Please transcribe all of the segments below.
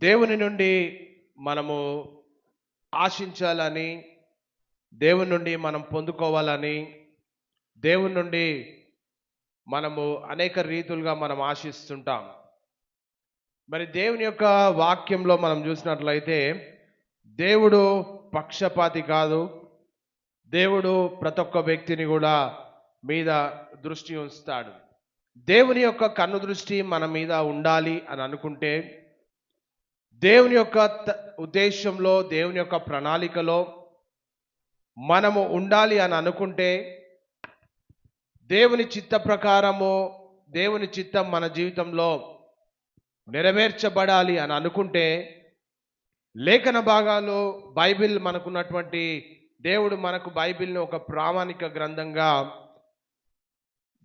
దేవుని నుండి మనము ఆశించాలని, దేవుని నుండి మనం పొందుకోవాలని, దేవుని నుండి మనము అనేక రీతులుగా మనం ఆశిస్తుంటాం. మరి దేవుని యొక్క వాక్యంలో మనం చూసినట్లయితే దేవుడు పక్షపాతి కాదు. దేవుడు ప్రతి ఒక్క వ్యక్తిని కూడా మీద దృష్టి ఉంచుతాడు. దేవుని యొక్క కన్ను దృష్టి మన మీద ఉండాలి అని అనుకుంటే, దేవుని యొక్క ఉద్దేశంలో, దేవుని యొక్క ప్రణాళికలో మనము ఉండాలి అని అనుకుంటే, దేవుని చిత్త ప్రకారము దేవుని చిత్తం మన జీవితంలో నెరవేర్చబడాలి అని అనుకుంటే, లేఖన భాగాలు బైబిల్ మనకున్నటువంటి దేవుడు మనకు బైబిల్ని ఒక ప్రామాణిక గ్రంథంగా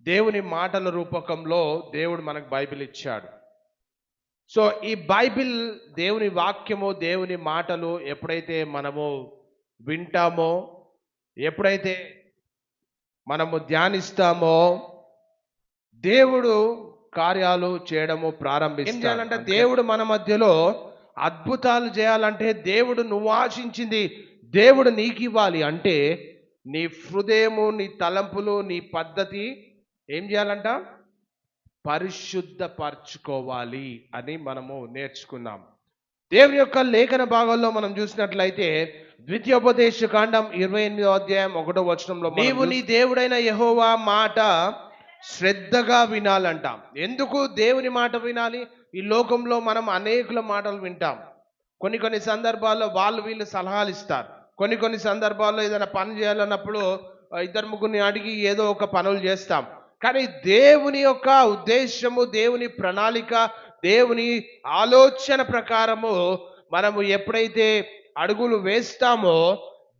దేవుని మాటల రూపకంలో దేవుడు మనకు బైబిల్ ఇచ్చాడు. సో ఈ బైబిల్ దేవుని వాక్యము, దేవుని మాటలు ఎప్పుడైతే మనము వింటామో, ఎప్పుడైతే మనము ధ్యానిస్తామో, దేవుడు కార్యాలు చేయడము ప్రారంభిస్తాడు. ఏం చేయాలంటే దేవుడు మన మధ్యలో అద్భుతాలు చేయాలంటే, దేవుడు నువ్వు ఆశించింది దేవుడు నీకు ఇవ్వాలి అంటే, నీ హృదయము, నీ తలంపులు, నీ పద్ధతి ఏం చేయాలంట? పరిశుద్ధపరచుకోవాలి అని మనము నేర్చుకున్నాం. దేవుని యొక్క లేఖన భాగంలో మనం చూసినట్లయితే ద్వితీయోపదేశ కాండం 28వ అధ్యాయం 1వ వచనంలో, నీవు నీ దేవుడైన యెహోవా మాట శ్రద్ధగా వినాలంటాం. ఎందుకు దేవుని మాట వినాలి? ఈ లోకంలో మనం అనేకుల మాటలు వింటాం. కొన్ని సందర్భాల్లో వాళ్ళు వీళ్ళు సలహాలు ఇస్తారు. కొన్ని సందర్భాల్లో ఏదైనా పని చేయాలన్నప్పుడు ఇద్దరు ముగ్గురిని అడిగి ఏదో ఒక పనులు చేస్తాం. కానీ దేవుని యొక్క ఉద్దేశము, దేవుని ప్రణాళిక, దేవుని ఆలోచన ప్రకారము మనము ఎప్పుడైతే అడుగులు వేస్తామో,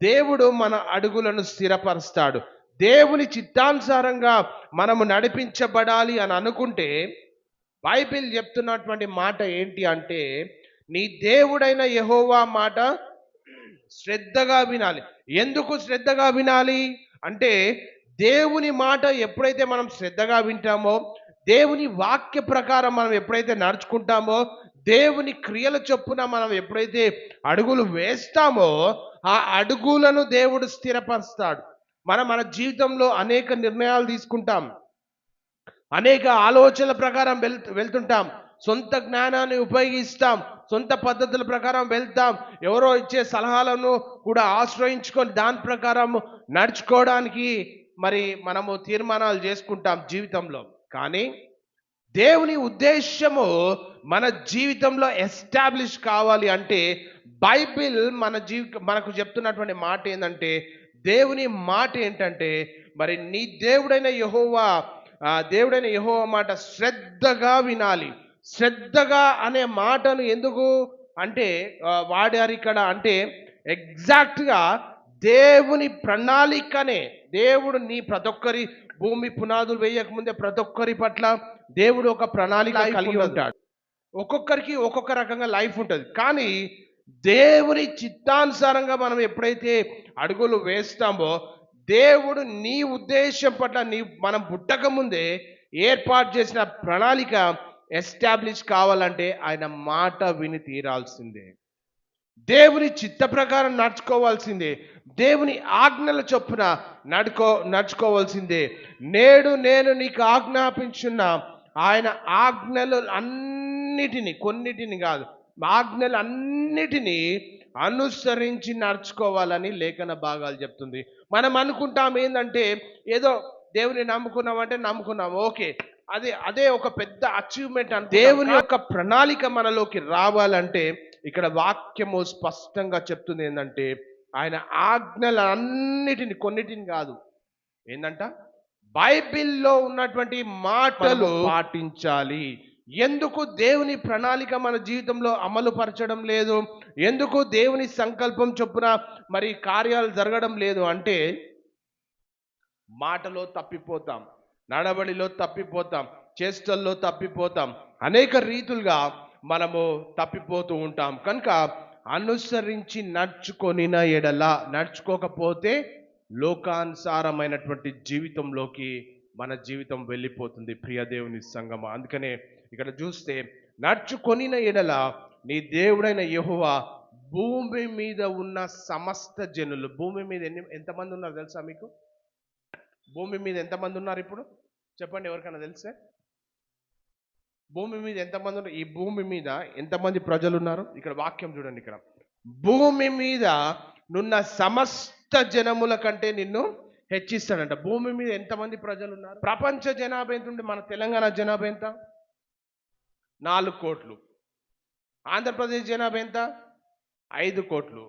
దేవుడు మన అడుగులను స్థిరపరుస్తాడు. దేవుని చిత్తానుసారంగా మనము నడిపించబడాలి అని అనుకుంటే, బైబిల్ చెప్తున్నటువంటి మాట ఏంటి అంటే, నీ దేవుడైన యెహోవా మాట శ్రద్ధగా వినాలి. ఎందుకు శ్రద్ధగా వినాలి అంటే, దేవుని మాట ఎప్పుడైతే మనం శ్రద్ధగా వింటామో, దేవుని వాక్య ప్రకారం మనం ఎప్పుడైతే నడుచుకుంటామో, దేవుని క్రియల చొప్పున మనం ఎప్పుడైతే అడుగులు వేస్తామో, ఆ అడుగులను దేవుడు స్థిరపరుస్తాడు. మన జీవితంలో అనేక నిర్ణయాలు తీసుకుంటాం, అనేక ఆలోచనల ప్రకారం వెళ్తుంటాం, సొంత జ్ఞానాన్ని ఉపయోగిస్తాం, సొంత పద్ధతుల ప్రకారం వెళ్తాం, ఎవరో ఇచ్చే సలహాలను కూడా ఆశ్రయించుకొని దాని ప్రకారం నడుచుకోవడానికి మరి మనము తీర్మానాలు చేసుకుంటాం జీవితంలో. కానీ దేవుని ఉద్దేశము మన జీవితంలో ఎస్టాబ్లిష్ కావాలి అంటే, బైబిల్ మనకు చెప్తున్నటువంటి మాట ఏంటంటే, దేవుని మాట ఏంటంటే, మరి నీ దేవుడైన యెహోవా మాట శ్రద్ధగా వినాలి. శ్రద్ధగా అనే మాటను ఎందుకు అంటే వాడారు ఇక్కడ అంటే, ఎగ్జాక్ట్గా దేవుని ప్రణాళికనే. దేవుడు నీ ప్రతి ఒక్కరి భూమి పునాదులు వేయకముందే ప్రతి ఒక్కరి పట్ల దేవుడు ఒక ప్రణాళిక కలిగి ఉంటాడు. ఒక్కొక్కరికి ఒక్కొక్క రకంగా లైఫ్ ఉంటుంది. కానీ దేవుని చిత్తానుసారంగా మనం ఎప్పుడైతే అడుగులు వేస్తామో, దేవుడు నీ ఉద్దేశం పట్ల మనం పుట్టక ముందే ఏర్పాటు చేసిన ప్రణాళిక ఎస్టాబ్లిష్ కావాలంటే ఆయన మాట విని తీరాల్సిందే. దేవుని చిత్త ప్రకారం నడుచుకోవాల్సిందే. దేవుని ఆజ్ఞల చొప్పున నడుచుకోవాల్సిందే. నేడు నేను నీకు ఆజ్ఞాపించున్న ఆయన ఆజ్ఞలు అన్నిటినీ, కొన్నిటిని కాదు, ఆజ్ఞలు అన్నిటినీ అనుసరించి నడుచుకోవాలని లేఖన భాగాలు చెప్తుంది. మనం అనుకుంటాం ఏంటంటే, ఏదో దేవుని నమ్ముకున్నామంటే నమ్ముకున్నాం, ఓకే, అదే ఒక పెద్ద అచీవ్మెంట్ అని. దేవుని యొక్క ప్రణాళిక మనలోకి రావాలంటే ఇక్కడ వాక్యము స్పష్టంగా చెప్తుంది ఏంటంటే, ఆయన ఆజ్ఞలన్నిటిని, కొన్నిటిని కాదు, ఏంటంట, బైబిల్లో ఉన్నటువంటి మాటలు పాటించాలి. ఎందుకు దేవుని ప్రణాళిక మన జీవితంలో అమలు పరచడం లేదు? ఎందుకు దేవుని సంకల్పం చొప్పున మరి కార్యాలు జరగడం లేదు అంటే, మాటలో తప్పిపోతాం, నడవడిలో తప్పిపోతాం, చేష్టల్లో తప్పిపోతాం, అనేక రీతులుగా మనము తప్పిపోతూ ఉంటాం. కనుక అనుసరించి నడుచుకోకపోతే లోకానుసారమైనటువంటి జీవితంలోకి మన జీవితం వెళ్ళిపోతుంది ప్రియ దేవుని సంగమ. అందుకనే ఇక్కడ చూస్తే, నడుచుకొనిన ఎడల నీ దేవుడైన యెహోవా భూమి మీద ఉన్న సమస్త జనులు. భూమి మీద ఎంతమంది ఉన్నారు తెలుసా మీకు? భూమి మీద ఎంతమంది ఉన్నారు ఇప్పుడు చెప్పండి, ఎవరికైనా తెలిసే? భూమి మీద ఎంతమంది ఉన్నారు? ఈ భూమి మీద ఎంతమంది ప్రజలు ఉన్నారు? ఇక్కడ వాక్యం చూడండి. ఇక్కడ భూమి మీద నున్న సమస్త జనముల కంటే నిన్ను హెచ్చిస్తాడంట. భూమి మీద ఎంతమంది ప్రజలు ఉన్నారు? ప్రపంచ జనాభా ఎంత ఉంటే మన తెలంగాణ జనాభా ఎంత? 4 కోట్లు. ఆంధ్రప్రదేశ్ జనాభా ఎంత? 5 కోట్లు.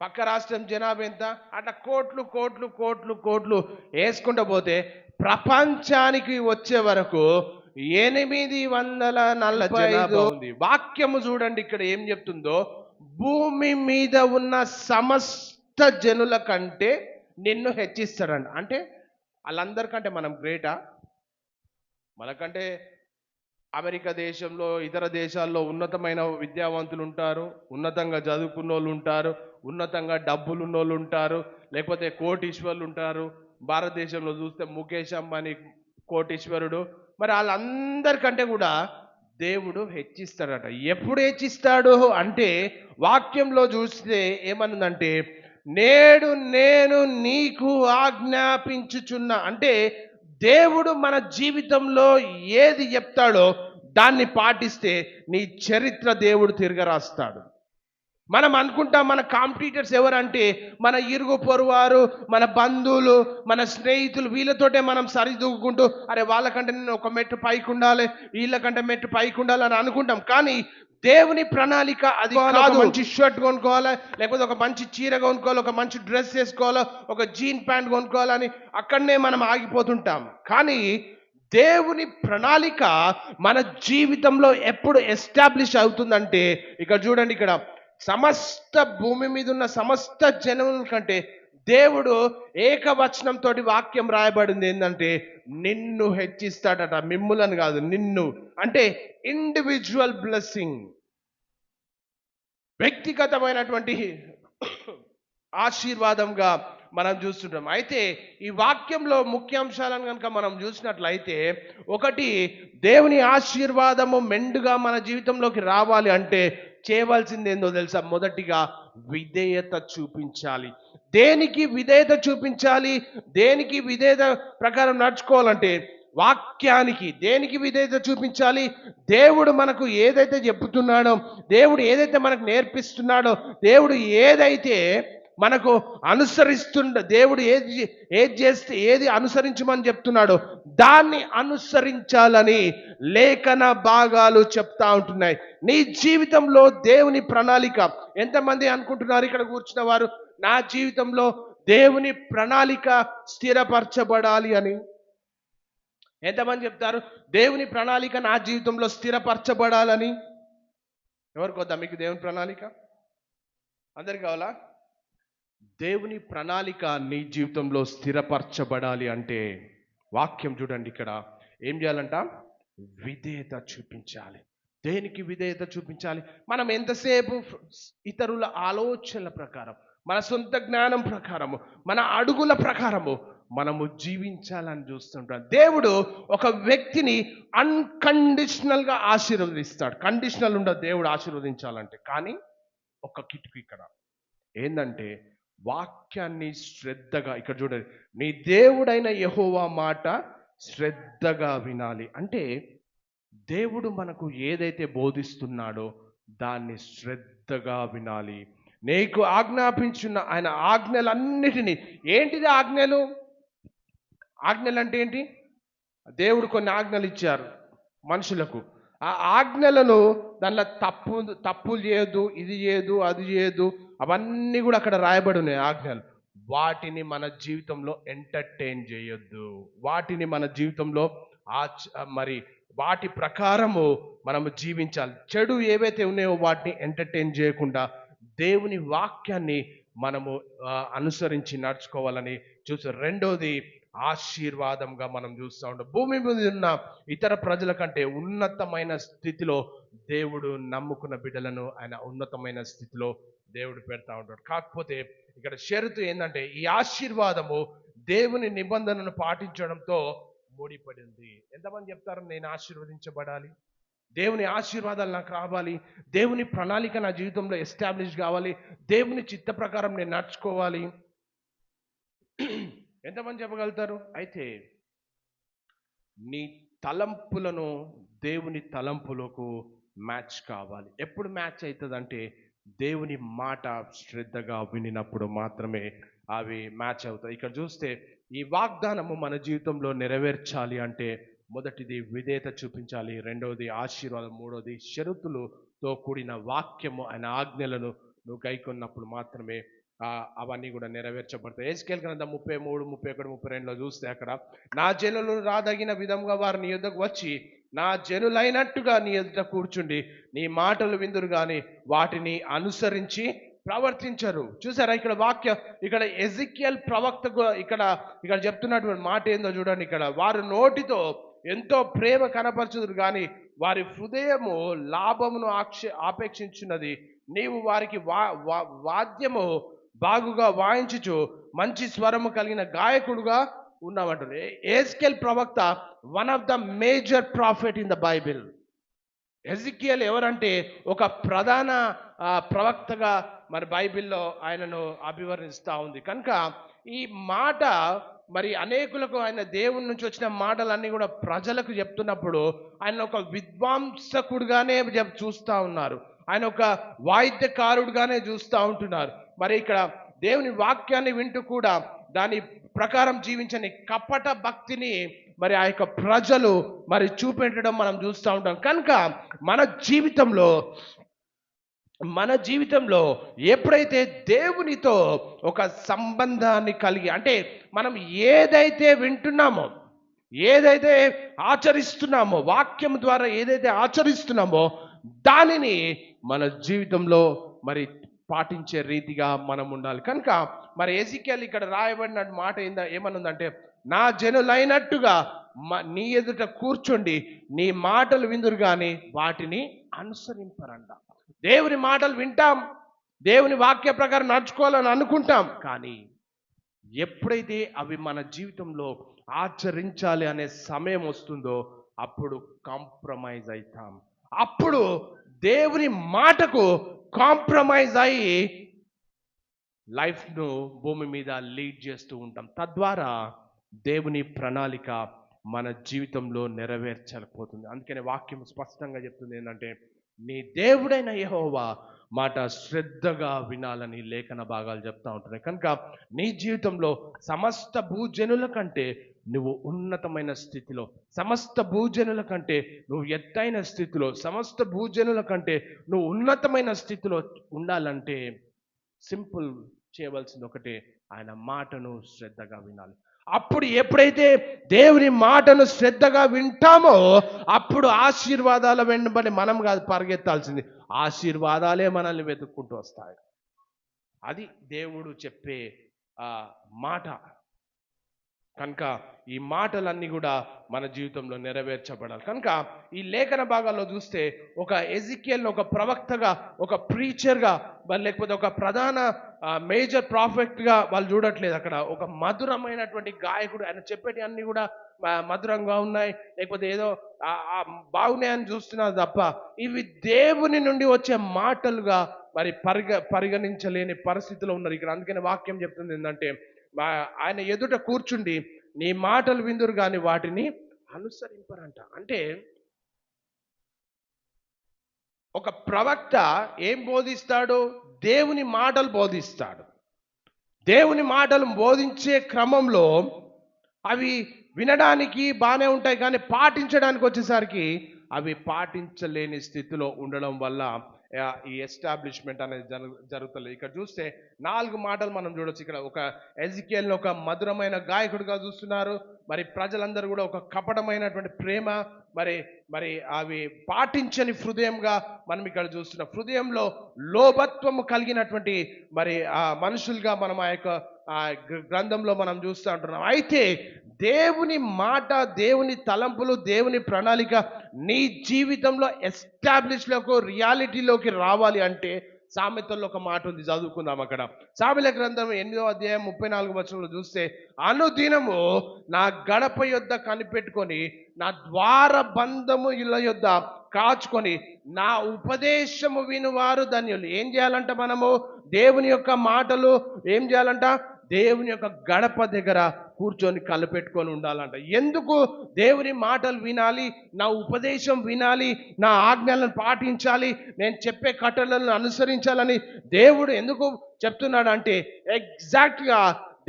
పక్క రాష్ట్రం జనాభా ఎంత? అట్లా కోట్లు కోట్లు కోట్లు కోట్లు వేసుకుంటూ పోతే ప్రపంచానికి వచ్చే వరకు 840 ఉంది. వాక్యము చూడండి ఇక్కడ ఏం చెప్తుందో. భూమి మీద ఉన్న సమస్త జనుల కంటే నిన్ను హెచ్చిస్తాడంట. అంటే వాళ్ళందరికంటే మనం గ్రేటా? మనకంటే అమెరికా దేశంలో, ఇతర దేశాల్లో ఉన్నతమైన విద్యావంతులు ఉంటారు, ఉన్నతంగా చదువుకున్న వాళ్ళు ఉంటారు, ఉన్నతంగా డబ్బులు ఉన్నోళ్ళు ఉంటారు, లేకపోతే కోటీశ్వరులు ఉంటారు. భారతదేశంలో చూస్తే ముఖేష్ అంబానీ కోటీశ్వరుడు. మరి వాళ్ళందరికంటే కూడా దేవుడు హెచ్చిస్తాడట. ఎప్పుడు హెచ్చిస్తాడు అంటే వాక్యంలో చూస్తే ఏమనుందంటే, నేడు నేను నీకు ఆజ్ఞాపించుచున్నా. అంటే దేవుడు మన జీవితంలో ఏది చెప్తాడో దాన్ని పాటిస్తే నీ చరిత్ర దేవుడు తిరగరాస్తాడు. మనం అనుకుంటాం మన కాంపిటీటర్స్ ఎవరంటే మన ఇరుగు పొరువారు, మన బంధువులు, మన స్నేహితులు. వీళ్ళతోటే మనం సరిదూకుంటూ అరే వాళ్ళకంటే నేను ఒక మెట్టు పైకి ఉండాలి, వీళ్ళకంటే మెట్టు పైకి ఉండాలి అని అనుకుంటాం. కానీ దేవుని ప్రణాళిక అది కాదు. మంచి షర్ట్ కొనుక్కోవాలి, లేకపోతే ఒక మంచి చీర కొనుక్కోవాలి, ఒక మంచి డ్రెస్ వేసుకోవాలి, ఒక జీన్ ప్యాంట్ కొనుక్కోవాలని అక్కడనే మనం ఆగిపోతుంటాం. కానీ దేవుని ప్రణాళిక మన జీవితంలో ఎప్పుడు ఎస్టాబ్లిష్ అవుతుందంటే, ఇక్కడ చూడండి, ఇక్కడ సమస్త భూమి మీద ఉన్న సమస్త జనముల కంటే దేవుడు ఏకవచనంతో వాక్యం రాయబడింది ఏంటంటే నిన్ను హెచ్చిస్తాడట. మిమ్ములను కాదు, నిన్ను. అంటే ఇండివిజువల్ బ్లెస్సింగ్, వ్యక్తిగతమైనటువంటి ఆశీర్వాదంగా మనం చూస్తుంటాం. అయితే ఈ వాక్యంలో ముఖ్యాంశాలను కనుక మనం చూసినట్లయితే, ఒకటి, దేవుని ఆశీర్వాదము మెండుగా మన జీవితంలోకి రావాలి అంటే చేయవలసింది ఏందో తెలుసా? మొదటిగా విధేయత చూపించాలి. దేనికి విధేయత చూపించాలి? దేనికి విధేయత ప్రకారం నడుచుకోవాలంటే వాక్యానికి. దేనికి విధేయత చూపించాలి? దేవుడు మనకు ఏదైతే చెప్తున్నాడో, దేవుడు ఏదైతే మనకు నేర్పిస్తున్నాడో, దేవుడు ఏదైతే మనకు దేవుడు ఏది చేస్తే ఏది అనుసరించమని చెప్తున్నాడో దాన్ని అనుసరించాలని లేఖన భాగాలు చెప్తా ఉంటున్నాయి. నీ జీవితంలో దేవుని ప్రణాళిక. ఎంతమంది అనుకుంటున్నారు ఇక్కడ కూర్చున్న వారు, నా జీవితంలో దేవుని ప్రణాళిక స్థిరపరచబడాలి అని? ఎంతమంది చెప్తారు దేవుని ప్రణాళిక నా జీవితంలో స్థిరపరచబడాలని? ఎవరికి వద్దా మీకు దేవుని ప్రణాళిక? అందరికి కావాలా? దేవుని ప్రణాళిక నీ జీవితంలో స్థిరపరచబడాలి అంటే వాక్యం చూడండి, ఇక్కడ ఏం చేయాలంట? విధేయత చూపించాలి. దేనికి విధేయత చూపించాలి? మనం ఎంతసేపు ఇతరుల ఆలోచనల ప్రకారం, మన సొంత జ్ఞానం ప్రకారము, మన అడుగుల ప్రకారము మనము జీవించాలని చూస్తుంటాం. దేవుడు ఒక వ్యక్తిని అన్కండిషనల్గా ఆశీర్వదిస్తాడు. కండిషనల్ ఉండదు దేవుడు ఆశీర్వదించాలంటే. కానీ ఒక కిటుకు ఇక్కడ ఏంటంటే వాక్యాన్ని శ్రద్ధగా, ఇక్కడ చూడండి, నీ దేవుడైన యెహోవా మాట శ్రద్ధగా వినాలి. అంటే దేవుడు మనకు ఏదైతే బోధిస్తున్నాడో దాన్ని శ్రద్ధగా వినాలి. నీకు ఆజ్ఞాపించున్న ఆయన ఆజ్ఞలన్నిటినీ. ఏంటిది ఆజ్ఞలు? ఆజ్ఞలు అంటే ఏంటి? దేవుడు కొన్ని ఆజ్ఞలు ఇచ్చారు మనుషులకు. ఆ ఆజ్ఞలను దానిలో తప్పులు చేయొద్దు, ఇది చేయదు, అది చేయదు, అవన్నీ కూడా అక్కడ రాయబడి ఉన్నాయి ఆజ్ఞలు. వాటిని మన జీవితంలో ఎంటర్టైన్ చేయొద్దు. వాటిని మన జీవితంలో మరి వాటి ప్రకారము మనము జీవించాలి. చెడు ఏవైతే ఉన్నాయో వాటిని ఎంటర్టైన్ చేయకుండా దేవుని వాక్యాన్ని మనము అనుసరించి నడుచుకోవాలని చూసారు. రెండోది ఆశీర్వాదంగా మనం చూస్తూ ఉంటాం. భూమి మీద ఉన్న ఇతర ప్రజల కంటే ఉన్నతమైన స్థితిలో దేవుడు నమ్ముకున్న బిడ్డలను ఆయన ఉన్నతమైన స్థితిలో దేవుడు పెడతా ఉంటాడు. కాకపోతే ఇక్కడ షరతు ఏంటంటే ఈ ఆశీర్వాదము దేవుని నిబంధనను పాటించడంతో ముడిపడింది. ఎంతమంది చెప్తారు నేను ఆశీర్వదించబడాలి? దేవుని ఆశీర్వాదాలు నాకు రావాలి, దేవుని ప్రణాళిక నా జీవితంలో ఎస్టాబ్లిష్ కావాలి, దేవుని చిత్త ప్రకారం నేను నడుచుకోవాలి. ఎంతమంది చెప్పగలుగుతారు? అయితే నీ తలంపులను దేవుని తలంపులకు మ్యాచ్ కావాలి. ఎప్పుడు మ్యాచ్ అవుతుందంటే దేవుని మాట శ్రద్ధగా వినినప్పుడు మాత్రమే అవి మ్యాచ్ అవుతాయి. ఇక్కడ చూస్తే ఈ వాగ్దానము మన జీవితంలో నెరవేర్చాలి అంటే మొదటిది విధేయత చూపించాలి, రెండవది ఆశీర్వాదం, మూడవది షరతులతో కూడిన వాక్యము ఆయన ఆజ్ఞలను నువ్వు గైకొన్నప్పుడు మాత్రమే అవన్నీ కూడా నెరవేర్చబడతాయి. యెహెజ్కేలు గ్రంథం 33, 31, 32లో చూస్తే అక్కడ నా జనులు రాదగిన విధంగా వారు నీ యొద్దకు వచ్చి నా జనులైనట్టుగా నీ ఎదుట కూర్చుండి నీ మాటలు విందురు గాని వాటిని అనుసరించి ప్రవర్తించరు. చూసారా ఇక్కడ వాక్యం, ఇక్కడ ఎజికియల్ ప్రవక్త ఇక్కడ చెప్తున్నటువంటి మాట ఏందో చూడండి. ఇక్కడ వారు నోటితో ఎంతో ప్రేమ కనపరచుదురు కానీ వారి హృదయము లాభమును ఆపేక్షించున్నది. నీవు వారికి వాద్యము బాగుగా వాయించుచు మంచి స్వరము కలిగిన గాయకుడుగా ఉన్నామంటారు. యెహెజ్కేలు ప్రవక్త one of the major profit in the Bible. Ezekiel ఎవరంటే ఒక ప్రధాన ప్రవక్తగా మరి బైబిల్లో ఆయనను అభివర్ణిస్తూ ఉంది. కనుక ఈ మాట మరి అనేకులకు ఆయన దేవుని నుంచి వచ్చిన మాటలన్నీ కూడా ప్రజలకు చెప్తున్నప్పుడు ఆయన ఒక విద్వాంసకుడుగానే చూస్తూ ఉన్నారు, ఆయన ఒక వాయిద్యకారుడుగానే చూస్తూ ఉంటున్నారు. మరి ఇక్కడ దేవుని వాక్యాన్ని వింటూ కూడా దాని ప్రకారం జీవించని కపట భక్తిని మరి ఆ యొక్క ప్రజలు మరి చూపెట్టడం మనం చూస్తూ ఉంటాం. కనుక మన జీవితంలో ఎప్పుడైతే దేవునితో ఒక సంబంధాన్ని కలిగి, అంటే మనం ఏదైతే వింటున్నామో, ఏదైతే ఆచరిస్తున్నామో, వాక్యం ద్వారా ఏదైతే ఆచరిస్తున్నామో దానిని మన జీవితంలో మరి పాటించే రీతిగా మనం ఉండాలి. కనుక మరి ఎజికియల్ ఇక్కడ రాయబడిన మాట ఏమనుందంటే నా జనులైనట్టుగా నీ ఎదుట కూర్చోండి నీ మాటలు విందురు కానీ వాటిని అనుసరింపరంట. దేవుని మాటలు వింటాం, దేవుని వాక్య ప్రకారం నడుచుకోవాలని అనుకుంటాం, కానీ ఎప్పుడైతే అవి మన జీవితంలో ఆచరించాలి అనే సమయం వస్తుందో అప్పుడు కాంప్రమైజ్ అవుతాం. అప్పుడు దేవుని మాటకు కాంప్రమైజ్ అయ్యి లైఫ్ను భూమి మీద లీడ్ చేస్తూ ఉంటాం. తద్వారా దేవుని ప్రణాళిక మన జీవితంలో నెరవేర్చలేకపోతుంది. అందుకనే వాక్యం స్పష్టంగా చెప్తుంది ఏంటంటే నీ దేవుడైన యెహోవా మాట శ్రద్ధగా వినాలని లేఖన భాగాలు చెప్తా ఉంటున్నాయి. కనుక నీ జీవితంలో సమస్త భూజనుల కంటే నువ్వు ఉన్నతమైన స్థితిలో, సమస్త భూజనుల కంటే నువ్వు ఎత్తైన స్థితిలో, సమస్త భూజనుల కంటే నువ్వు ఉన్నతమైన స్థితిలో ఉండాలంటే సింపుల్ చేయవలసింది ఒకటే, ఆయన మాటను శ్రద్ధగా వినాలి. అప్పుడు ఎప్పుడైతే దేవుని మాటను శ్రద్ధగా వింటామో అప్పుడు ఆశీర్వాదాల వెంబడి మనం కాదు పరిగెత్తాల్సింది, ఆశీర్వాదాలే మనల్ని వెతుక్కుంటూ వస్తాయి. అది దేవుడు చెప్పే మాట. కనుక ఈ మాటలన్నీ కూడా మన జీవితంలో నెరవేర్చబడాలి. కనుక ఈ లేఖన భాగాల్లో చూస్తే ఒక ఎజికియల్ ఒక ప్రవక్తగా, ఒక ప్రీచర్గా, లేకపోతే ఒక ప్రధాన మేజర్ ప్రాఫిట్గా వాళ్ళు చూడట్లేదు. అక్కడ ఒక మధురమైనటువంటి గాయకుడు, ఆయన చెప్పేటి అన్నీ కూడా మధురంగా ఉన్నాయి, లేకపోతే ఏదో బాగున్నాయని చూస్తున్నారు తప్ప ఇవి దేవుని నుండి వచ్చే మాటలుగా మరి పరిగణించలేని పరిస్థితిలో ఉన్నారు ఇక్కడ. అందుకని వాక్యం చెప్తుంది ఏంటంటే ఆయన ఎదుట కూర్చుండి నీ మాటలు విందురు కానీ వాటిని అనుసరింపరంట. అంటే ఒక ప్రవక్త ఏం బోధిస్తాడు? దేవుని మాటలు బోధిస్తాడు. దేవుని మాటలు బోధించే క్రమంలో అవి వినడానికి బాగానే ఉంటాయి, కానీ పాటించడానికి వచ్చేసరికి అవి పాటించలేని స్థితిలో ఉండడం వల్ల ఈ ఎస్టాబ్లిష్మెంట్ అనేది జరుగుతలేదు. ఇక్కడ చూస్తే 4 మాటలు మనం చూడొచ్చు. ఇక్కడ ఒక ఎజికియల్ని ఒక మధురమైన గాయకుడిగా చూస్తున్నారు, మరి ప్రజలందరూ కూడా ఒక కపటమైనటువంటి ప్రేమ, మరి అవి పాటించని హృదయంగా మనం ఇక్కడ చూస్తున్నాం. హృదయంలో లోభత్వము కలిగినటువంటి మరి మనుషులుగా మనం ఆ యొక్క గ్రంథంలో మనం చూస్తూ ఉంటున్నాం. అయితే దేవుని మాట, దేవుని తలంపులు, దేవుని ప్రణాళిక నీ జీవితంలో ఎస్టాబ్లిష్లోకి, రియాలిటీలోకి రావాలి అంటే సామెతల్లో ఒక మాట ఉంది, చదువుకుందాం. అక్కడ సామెతల గ్రంథం 8వ అధ్యాయం 34వ వచనంలో చూస్తే అనుదినము నా గడప యొద్ద కనిపెట్టుకొని నా ద్వార బంధము ఇళ్ళ యొద్ద కాచుకొని నా ఉపదేశము వినువారు ధన్యులు. ఏం చేయాలంట మనము? దేవుని యొక్క మాటలు ఏం చేయాలంట? దేవుని యొక్క గడప దగ్గర కూర్చొని కళ్ళు పెట్టుకొని ఉండాలంట. ఎందుకు దేవుని మాటలు వినాలి? నా ఉపదేశం వినాలి, నా ఆజ్ఞలను పాటించాలి, నేను చెప్పే కట్టడలను అనుసరించాలని దేవుడు ఎందుకు చెప్తున్నాడు అంటే, ఎగ్జాక్ట్గా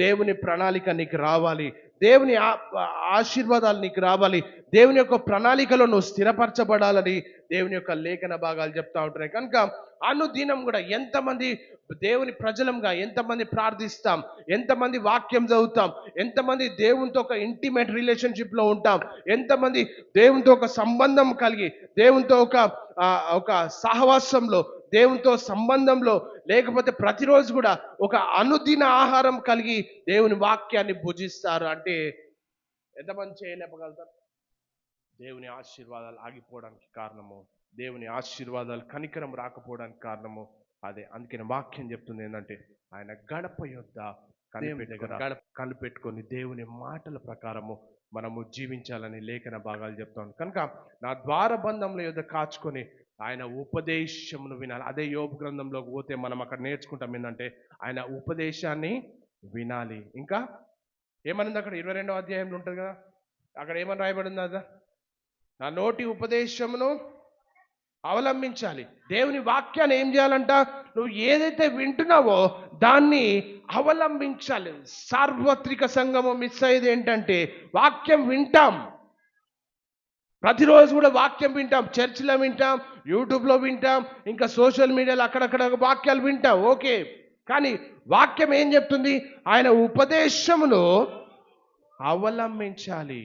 దేవుని ప్రణాళిక నీకు రావాలి, దేవుని ఆశీర్వాదాలు నీకు రావాలి, దేవుని యొక్క ప్రణాళికలో నువ్వు స్థిరపరచబడాలని దేవుని యొక్క లేఖన భాగాలు చెప్తా ఉంటున్నాయి. కనుక అనుదినం కూడా ఎంతమంది దేవుని ప్రజలంగా ఎంతమంది ప్రార్థిస్తాం, ఎంతమంది వాక్యం చదువుతాం, ఎంతమంది దేవునితో ఒక ఇంటిమేట్ రిలేషన్షిప్లో ఉంటాం, ఎంతమంది దేవునితో ఒక సంబంధం కలిగి, దేవునితో ఒక సహవాసంలో, దేవునితో సంబంధంలో, లేకపోతే ప్రతిరోజు కూడా ఒక అనుదిన ఆహారం కలిగి దేవుని వాక్యాన్ని భుజిస్తారు అంటే ఎంతమంది చేయలేపగలుగుతారు? దేవుని ఆశీర్వాదాలు ఆగిపోవడానికి కారణము, దేవుని ఆశీర్వాదాలు కనికరం రాకపోవడానికి కారణము అదే. అందుకని వాక్యం చెప్తుంది ఏంటంటే, ఆయన గడప యొద్ద కనిపెట్టుకొని దేవుని మాటల ప్రకారము మనము జీవించాలని లేఖన భాగాలు చెప్తాను. కనుక నా ద్వారబంధంలో యొద్ద కాచుకొని ఆయన ఉపదేశమును వినాలి. అదే యోబు గ్రంథంలోకి పోతే మనం అక్కడ నేర్చుకుంటాం ఏంటంటే, ఆయన ఉపదేశాన్ని వినాలి. ఇంకా ఏమన్నది అక్కడ 22వ అధ్యాయంలో ఉంటుంది కదా, అక్కడ ఏమని రాయబడింది? అదా, నా నోటి ఉపదేశమును అవలంబించాలి. దేవుని వాక్యాన్ని ఏం చేయాలంట? నువ్వు ఏదైతే వింటున్నావో దాన్ని అవలంబించాలి. సార్వత్రిక సంఘము మిస్ అయ్యేది ఏంటంటే, వాక్యం వింటాం, ప్రతిరోజు కూడా వాక్యం వింటాం, చర్చిలో వింటాం, యూట్యూబ్లో వింటాం, ఇంకా సోషల్ మీడియాలో అక్కడక్కడ వాక్యాలు వింటాం, ఓకే. కానీ వాక్యం ఏం చెప్తుంది? ఆయన ఉపదేశమును అవలంబించాలి.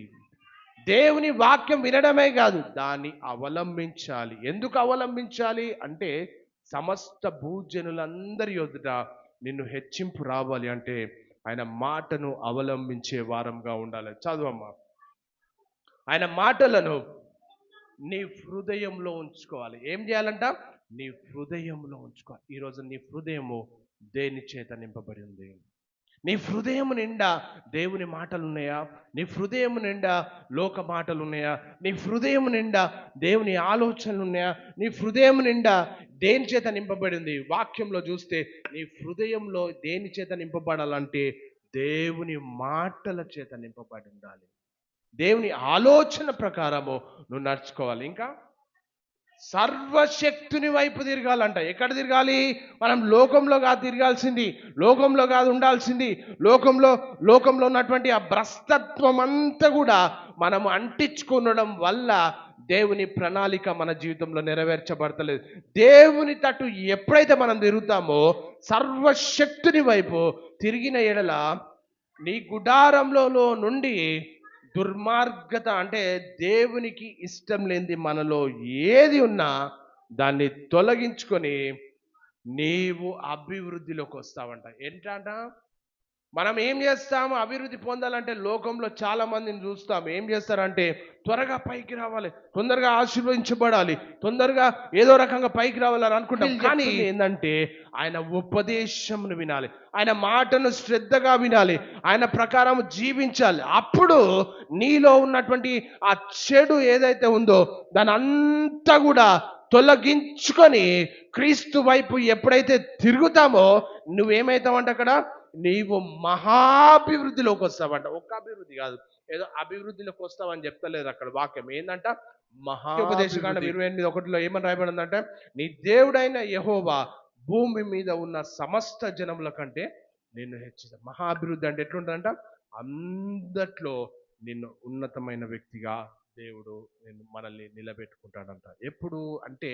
దేవుని వాక్యం వినడమే కాదు, దాన్ని అవలంబించాలి. ఎందుకు అవలంబించాలి అంటే, సమస్త భూజనులందరి ఎదుట నిన్ను హెచ్చింపు రావాలి అంటే ఆయన మాటను అవలంబించే వారంగా ఉండాలి. చదువమ్మా. ఆయన మాటలను నీ హృదయంలో ఉంచుకోవాలి. ఏం చేయాలంట? నీ హృదయంలో ఉంచుకోవాలి. ఈరోజు నీ హృదయము దేని చేత నింపబడి ఉంది? నీ హృదయం నిండా దేవుని మాటలు ఉన్నాయా? నీ హృదయం నిండా లోక మాటలు ఉన్నాయా? నీ హృదయం నిండా దేవుని ఆలోచనలు ఉన్నాయా? నీ హృదయం నిండా దేని చేత నింపబడి ఉంది? వాక్యంలో చూస్తే నీ హృదయంలో దేని చేత నింపబడాలంటే దేవుని మాటల చేత నింపబడి ఉండాలి. దేవుని ఆలోచన ప్రకారము నువ్వు నడుచుకోవాలి. ఇంకా సర్వశక్తుని వైపు తిరగాలంట. ఎక్కడ తిరగాలి? మనం లోకంలో కాదు తిరగాల్సింది, లోకంలో కాదు ఉండాల్సింది. లోకంలో ఉన్నటువంటి ఆ భ్రష్టత్వం అంతా కూడా మనము అంటించుకునడం వల్ల దేవుని ప్రణాళిక మన జీవితంలో నెరవేర్చబడతలేదు. దేవుని తట్టు ఎప్పుడైతే మనం తిరుగుతామో, సర్వశక్తుని వైపు తిరిగిన ఎడల నీ గుడారంలో నుండి దుర్మార్గత అంటే దేవునికి ఇష్టం లేనిది మనలో ఏది ఉన్నా దాన్ని తొలగించుకొని నీవు అభివృద్ధిలోకి వస్తావంట. ఏంటంట? మనం ఏం చేస్తాము? అభివృద్ధి పొందాలంటే లోకంలో చాలా మందిని చూస్తాం. ఏం చేస్తారంటే, త్వరగా పైకి రావాలి, తొందరగా ఆశీర్వదించబడాలి, తొందరగా ఏదో రకంగా పైకి రావాలని అనుకుంటాం. కానీ ఏంటంటే, ఆయన ఉపదేశమును వినాలి, ఆయన మాటను శ్రద్ధగా వినాలి, ఆయన ప్రకారం జీవించాలి. అప్పుడు నీలో ఉన్నటువంటి ఆ చెడు ఏదైతే ఉందో దాని అంతా కూడా తొలగించుకొని క్రీస్తు వైపు ఎప్పుడైతే తిరుగుతామో నువ్వేమైతావంట? అక్కడ నీవు మహాభివృద్ధిలోకి వస్తావంట. ఒక్క అభివృద్ధి కాదు, ఏదో అభివృద్ధిలోకి వస్తావని చెప్తలేదు అక్కడ వాక్యం. ఏంటంట? ఉపదేశకాండం 28:1 ఏమని రాయబడిందంటే, నీ దేవుడైన యెహోవా భూమి మీద ఉన్న సమస్త జనముల కంటే నిన్ను హెచ్చిస్తాడు. మహాభివృద్ధి అంటే ఎట్లుంటుందంట? అందట్లో నిన్ను ఉన్నతమైన వ్యక్తిగా దేవుడు మనల్ని నిలబెట్టుకుంటాడంట. ఎప్పుడు అంటే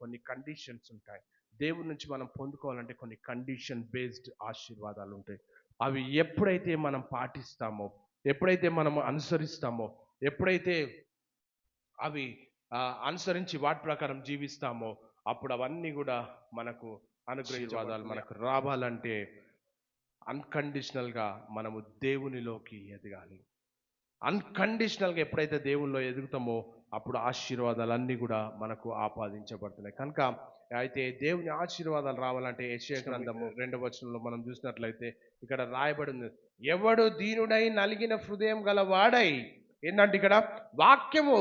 కొన్ని కండిషన్స్ ఉంటాయి. దేవుడి నుంచి మనం పొందుకోవాలంటే కొన్ని కండిషన్ బేస్డ్ ఆశీర్వాదాలు ఉంటాయి. అవి ఎప్పుడైతే మనం పాటిస్తామో, ఎప్పుడైతే మనం అనుసరిస్తామో, ఎప్పుడైతే అవి అనుసరించి వాటి ప్రకారం జీవిస్తామో, అప్పుడు అవన్నీ కూడా మనకు అనుగ్రహించవాదాలు మనకు రావాలంటే అన్కండిషనల్గా మనము దేవునిలోకి ఎదగాలి. అన్కండిషనల్గా ఎప్పుడైతే దేవునిలో ఎదుగుతామో అప్పుడు ఆశీర్వాదాలన్నీ కూడా మనకు ఆపాదించబడుతున్నాయి. కనుక అయితే దేవుని ఆశీర్వాదాలు రావాలంటే యెషయా గ్రంథము 2వ వచనంలో మనం చూసినట్లయితే ఇక్కడ రాయబడింది, ఎవడు దీనుడై నలిగిన హృదయం గల వాడై. ఏంటంటే ఇక్కడ వాక్యము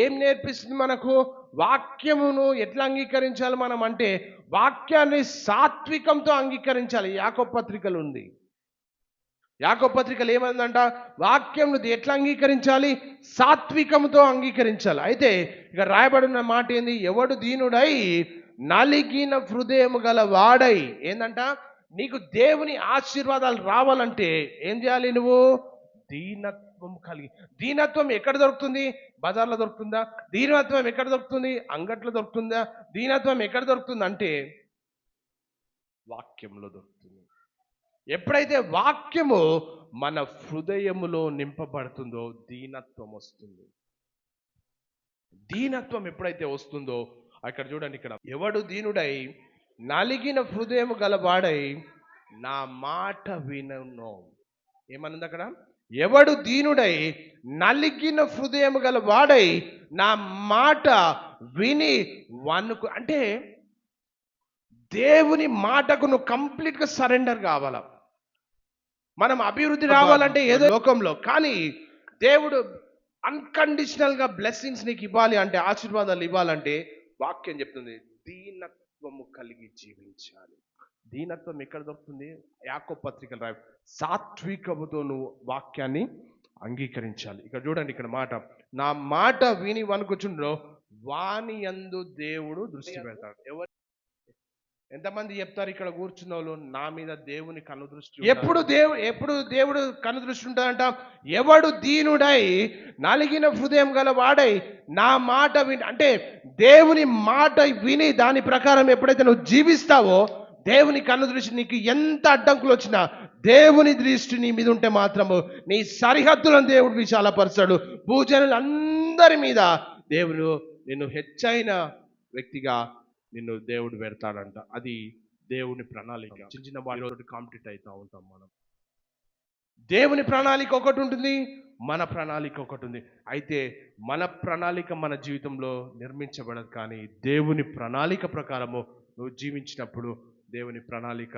ఏం నేర్పిస్తుంది మనకు? వాక్యమును ఎట్లా అంగీకరించాలి మనం అంటే వాక్యాన్ని సాత్వికంతో అంగీకరించాలి. యాకోబు పత్రికలు ఉంది. యాకోబు పత్రికలు ఏమందంట, వాక్యం ఎట్లా అంగీకరించాలి? సాత్వికంతో అంగీకరించాలి. అయితే ఇక రాయబడిన మాట ఏంది? ఎవడు దీనుడై నలిగిన హృదయం గల వాడై, ఏందంట, నీకు దేవుని ఆశీర్వాదాలు రావాలంటే ఏం చేయాలి? నువ్వు దీనత్వం కలిగి. దీనత్వం ఎక్కడ దొరుకుతుంది? బజార్లో దొరుకుతుందా? దీనత్వం ఎక్కడ దొరుకుతుంది? అంగట్లో దొరుకుతుందా? దీనత్వం ఎక్కడ దొరుకుతుంది అంటే వాక్యంలో దొరుకుతుంది. ఎప్పుడైతే వాక్యము మన హృదయములో నింపబడుతుందో దీనత్వం వస్తుంది. దీనత్వం ఎప్పుడైతే వస్తుందో, అక్కడ చూడండి, ఇక్కడ ఎవడు దీనుడై నలిగిన హృదయము గలవాడై నా మాట వినును. ఏమన్నది అక్కడ? ఎవడు దీనుడై నలిగిన హృదయము గలవాడై నా మాట విని వనుకు. అంటే దేవుని మాటకు నువ్వు కంప్లీట్గా సరెండర్ కావాలా. మనం అభివృద్ధి రావాలంటే ఏదో లోకంలో, కానీ దేవుడు అన్కండిషనల్ గా బ్లెస్సింగ్స్ నీకు ఇవ్వాలి అంటే, ఆశీర్వాదాలు ఇవ్వాలంటే వాక్యం చెప్తుంది దీనత్వము కలిగి జీవించాలి. దీనత్వం ఎక్కడ దొరుకుతుంది? యాకోబు పత్రికలు రాయి. సాత్వికముతో నువ్వు వాక్యాన్ని అంగీకరించాలి. ఇక్కడ చూడండి, ఇక్కడ మాట, నా మాట విని వనుకుచుండో వాని యందు దేవుడు దృష్టి పెడతాడు. ఎవరు ఎంతమంది చెప్తారు ఇక్కడ కూర్చున్న వాళ్ళు, నా మీద దేవుని కను దృష్టి? ఎప్పుడు దేవుడు కను దృష్టి ఉంటుందంట? ఎవడు దీనుడై నలిగిన హృదయం గల వాడై నా మాట విని, అంటే దేవుని మాట విని దాని ప్రకారం ఎప్పుడైతే నువ్వు జీవిస్తావో దేవుని కన్ను దృష్టి, నీకు ఎంత అడ్డంకులు వచ్చినా దేవుని దృష్టి నీ మీద ఉంటే మాత్రము నీ సరిహద్దులను దేవుడు విశాలపరచాడు. భూజనులందరి మీద దేవుడు నిన్ను హెచ్చైన వ్యక్తిగా నిన్ను దేవుడు పెడతాడంట. అది దేవుని ప్రణాళిక. చిన్న చిన్న వాటితో కాంపిటీట్ అవుతూ ఉంటాం మనం. దేవుని ప్రణాళిక ఒకటి ఉంటుంది, మన ప్రణాళిక ఒకటి ఉంది. అయితే మన ప్రణాళిక మన జీవితంలో నిర్మించబడదు, కానీ దేవుని ప్రణాళిక ప్రకారము నువ్వు జీవించినప్పుడు దేవుని ప్రణాళిక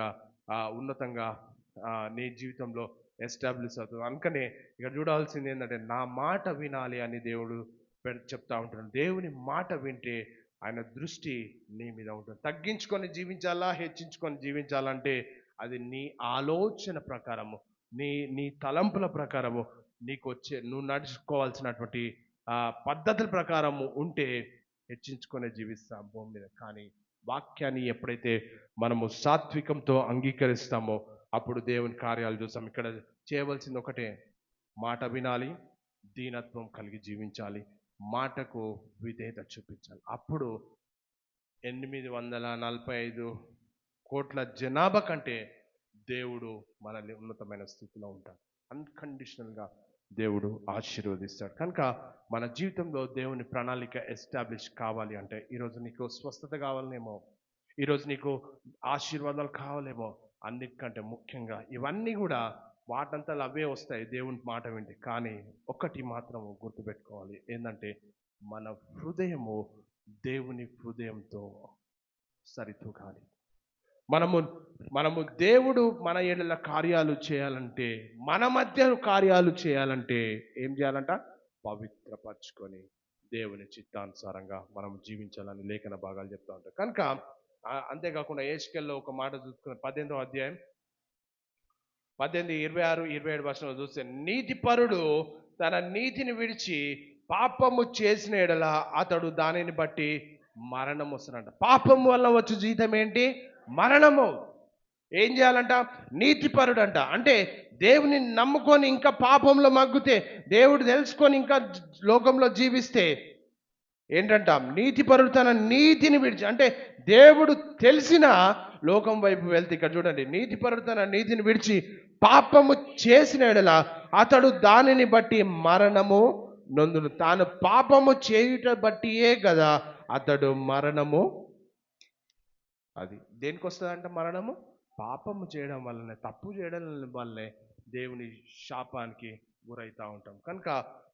ఉన్నతంగా నీ జీవితంలో ఎస్టాబ్లిష్ అవుతుంది. అందుకనే ఇక్కడ చూడాల్సింది ఏంటంటే, నా మాట వినాలి అని దేవుడు చెప్తా ఉంటున్నాడు. దేవుని మాట వింటే ఆయన దృష్టి నీ మీద ఉంటుంది. తగ్గించుకొని జీవించాలా, హెచ్చించుకొని జీవించాలంటే అది నీ ఆలోచన ప్రకారము, నీ తలంపుల ప్రకారము, నీకు నువ్వు నడుచుకోవాల్సినటువంటి పద్ధతుల ప్రకారము ఉంటే హెచ్చించుకొని జీవిస్తాం భూమి మీద. కానీ వాక్యాన్ని ఎప్పుడైతే మనము సాత్వికంతో అంగీకరిస్తామో అప్పుడు దేవుని కార్యాలు చూస్తాం. ఇక్కడ చేయవలసింది ఒకటే, మాట వినాలి, దీనత్వం కలిగి జీవించాలి, మాటకు విధేయత చూపించాలి. అప్పుడు 845 కోట్ల జనాభా కంటే దేవుడు మనల్ని ఉన్నతమైన స్థితిలో ఉంటాడు. అన్కండిషనల్గా దేవుడు ఆశీర్వదిస్తాడు. కనుక మన జీవితంలో దేవుని ప్రణాళిక ఎస్టాబ్లిష్ కావాలి అంటే, ఈరోజు నీకు స్వస్థత కావాలనేమో, ఈరోజు నీకు ఆశీర్వాదాలు కావాలేమో, అన్నిటికంటే ముఖ్యంగా ఇవన్నీ కూడా వాటంతా అవే వస్తాయి దేవుని మాట వింటే. కానీ ఒక్కటి మాత్రం గుర్తుపెట్టుకోవాలి, ఏంటంటే మన హృదయము దేవుని హృదయంతో సరితూగాలి. మనము దేవుడు మన ఏళ్ళ కార్యాలు చేయాలంటే, మన మధ్య కార్యాలు చేయాలంటే ఏం చేయాలంట? పవిత్రపరచుకొని దేవుని చిత్తానుసారంగా మనం జీవించాలని లేఖన భాగాలు చెప్తా ఉంటాయి. కనుక అంతేకాకుండా ఏష్కెల్లో ఒక మాట చూసుకున్న 18వ అధ్యాయం 18, 26, 27 వర్షంలో చూస్తే, నీతిపరుడు తన నీతిని విడిచి పాపము చేసిన ఎడల అతడు దానిని బట్టి మరణం వస్తున్నట. పాపం వల్ల వచ్చే జీతం ఏంటి? మరణము. ఏం చేయాలంట? నీతిపరుడు అంట. అంటే దేవుని నమ్ముకొని ఇంకా పాపంలో మగ్గితే, దేవుడు తెలుసుకొని ఇంకా లోకంలో జీవిస్తే ఏంటంట? నీతిపరుడు తన నీతిని విడిచి, అంటే దేవుడు తెలిసిన లోకం వైపు వెళ్తే, ఇక్కడ చూడండి, నీతిపరుడు తన నీతిని విడిచి పాపము చేసిన ఎడల అతడు దానిని బట్టి మరణము నొందును. తాను పాపము చేయుట బట్టియే కదా అతడు మరణము. అది దేనికి వస్తుందంట మరణము? పాపము చేయడం వల్లనే, తప్పు చేయడం వల్లనే దేవుని శాపానికి గురైతా ఉంటాం. కనుక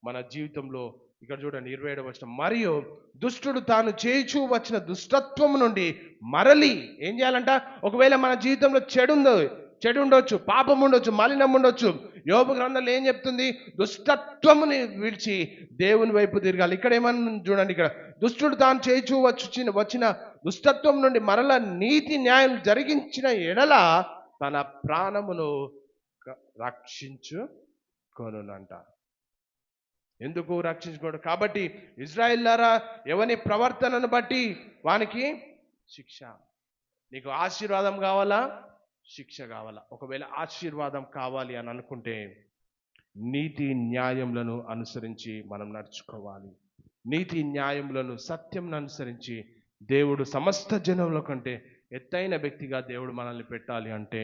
మన జీవితంలో ఇక్కడ చూడండి 27వ వచనం, మరియు దుష్టుడు తాను చేయిచూ వచ్చిన దుష్టత్వము నుండి మరలి ఏం చేయాలంట? ఒకవేళ మన జీవితంలో చెడు ఉండొచ్చు, పాపం ఉండొచ్చు, మలినం ఉండొచ్చు. యోబు గ్రంథంలో ఏం చెప్తుంది? దుష్టత్వముని విడిచి దేవుని వైపు తిరగాలి. ఇక్కడ ఏమన్నా చూడండి, ఇక్కడ దుష్టుడు తాను చేయించు వచ్చిన దుష్టత్వం నుండి మరల నీతి న్యాయం జరిగించిన ఎడల తన ప్రాణమును రక్షించుకొనునంట. ఎందుకు రక్షించుకోడు? కాబట్టి ఇజ్రాయిల్లారా, ఎవని ప్రవర్తనను బట్టి వానికి శిక్ష. నీకు ఆశీర్వాదం కావాలా, శిక్ష కావాలా? ఒకవేళ ఆశీర్వాదం కావాలి అని అనుకుంటే నీతి న్యాయములను అనుసరించి మనం నడుచుకోవాలి. నీతి న్యాయములను, సత్యంను అనుసరించి దేవుడు సమస్త జనముల కంటే ఎత్తైన వ్యక్తిగా దేవుడు మనల్ని పెట్టాలి అంటే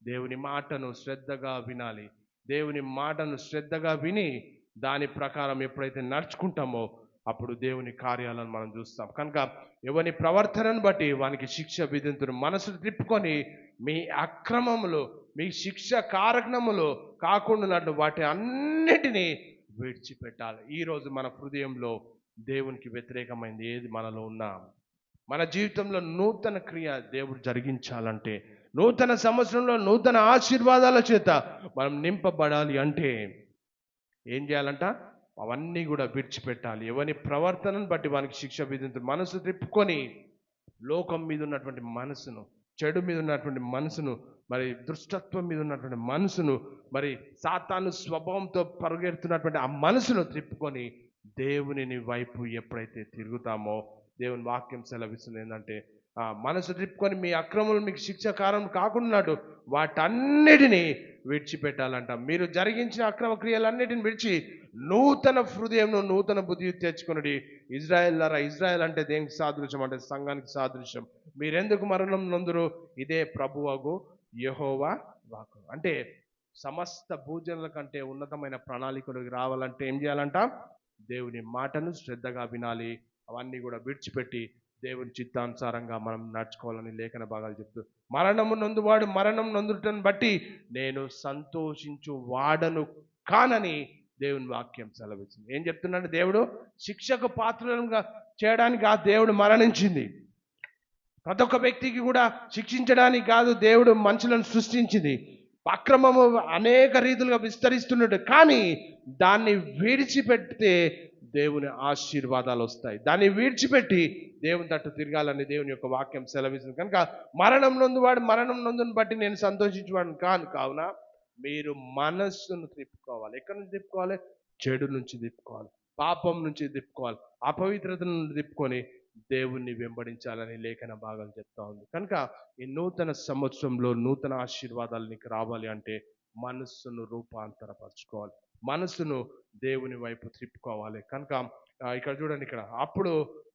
దేవుని మాటను శ్రద్ధగా వినాలి. దేవుని మాటను శ్రద్ధగా విని దాని ప్రకారం ఎప్పుడైతే నడుచుకుంటామో అప్పుడు దేవుని కార్యాలను మనం చూస్తాం. కనుక ఎవని ప్రవర్తనను బట్టి వానికి శిక్ష విధింతును. మనసు తిప్పుకొని మీ అక్రమములు, మీ శిక్ష కారణములు కాకుండా వాటి అన్నిటినీ విడిచిపెట్టాలి. ఈరోజు మన హృదయంలో దేవునికి వ్యతిరేకమైంది ఏది మనలో ఉన్నా, మన జీవితంలో నూతన క్రియ దేవుడు జరిగించాలంటే, నూతన సంవత్సరంలో నూతన ఆశీర్వాదాల చేత మనం నింపబడాలి అంటే ఏం చేయాలంట? అవన్నీ కూడా విడిచిపెట్టాలి. ఎవని ప్రవర్తనను బట్టి వానికి శిక్ష విధించు. మనసు తిప్పుకొని లోకం మీద ఉన్నటువంటి మనసును, చెడు మీద ఉన్నటువంటి మనసును, మరి దుష్టత్వం మీద ఉన్నటువంటి మనసును, మరి సాతాను స్వభావంతో పరుగెడుతున్నటువంటి ఆ మనసును తిప్పుకొని దేవుని వైపు ఎప్పుడైతే తిరుగుతామో దేవుని వాక్యం సెలవిస్తుంది ఏంటంటే, మనసు తిప్పుకొని మీ అక్రమములు మీకు శిక్ష కారణం కాకుండా వాటన్నిటినీ విడిచిపెట్టాలంట. మీరు జరిగించిన అక్రమ క్రియలన్నిటిని విడిచి నూతన హృదయంను, నూతన బుద్ధి తెచ్చుకున్నది. ఇజ్రాయేల్లారా, ఇజ్రాయెల్ అంటే దేనికి సాదృశ్యం అంటే సంఘానికి సాదృశ్యం. మీరెందుకు మరణం నొందురు? ఇదే ప్రభువగు యెహోవా వాక్కు. అంటే సమస్త భూజనుల కంటే ఉన్నతమైన ప్రణాళికలకు రావాలంటే ఏం చేయాలంట? దేవుని మాటను శ్రద్ధగా వినాలి. అవన్నీ కూడా విడిచిపెట్టి దేవుని చిత్తానుసారంగా మనం నడుచుకోవాలని లేఖన భాగాలు చెప్తూ, మరణము నొందువాడు మరణం నొందుటను బట్టి నేను సంతోషించు వాడను కానని దేవుని వాక్యం సెలవిస్తుంది. ఏం చెప్తున్నాడు? దేవుడు శిక్షకు పాత్రలుగా చేయడానికి ఆ దేవుడు మరణించింది. ప్రతి ఒక్క వ్యక్తికి కూడా శిక్షించడానికి కాదు దేవుడు మనుషులను సృష్టించింది. అక్రమము అనేక రీతులుగా విస్తరిస్తున్నాడు, కానీ దాన్ని విడిచిపెడితే దేవుని ఆశీర్వాదాలు వస్తాయి. దాన్ని విడిచిపెట్టి దేవుని తట్టు తిరగాలని దేవుని యొక్క వాక్యం సెలవిస్తుంది. కనుక మరణం నొందువాడు మరణం నొందుని బట్టి నేను సంతోషించేవాడు కావున మీరు మనస్సును తిప్పుకోవాలి. ఎక్కడి నుంచి తిప్పుకోవాలి? చెడు నుంచి తిప్పుకోవాలి, పాపం నుంచి తిప్పుకోవాలి, అపవిత్రత నుండి తిప్పుకొని దేవుణ్ణి వెంబడించాలని లేఖన భాగాలు చెప్తా ఉంది. కనుక ఈ నూతన సంవత్సరంలో నూతన ఆశీర్వాదాలు నీకు రావాలి అంటే మనస్సును రూపాంతరపరచుకోవాలి, మనస్సును దేవుని వైపు తిప్పుకోవాలి. కనుక ఇక్కడ చూడండి, ఇక్కడ అప్పుడు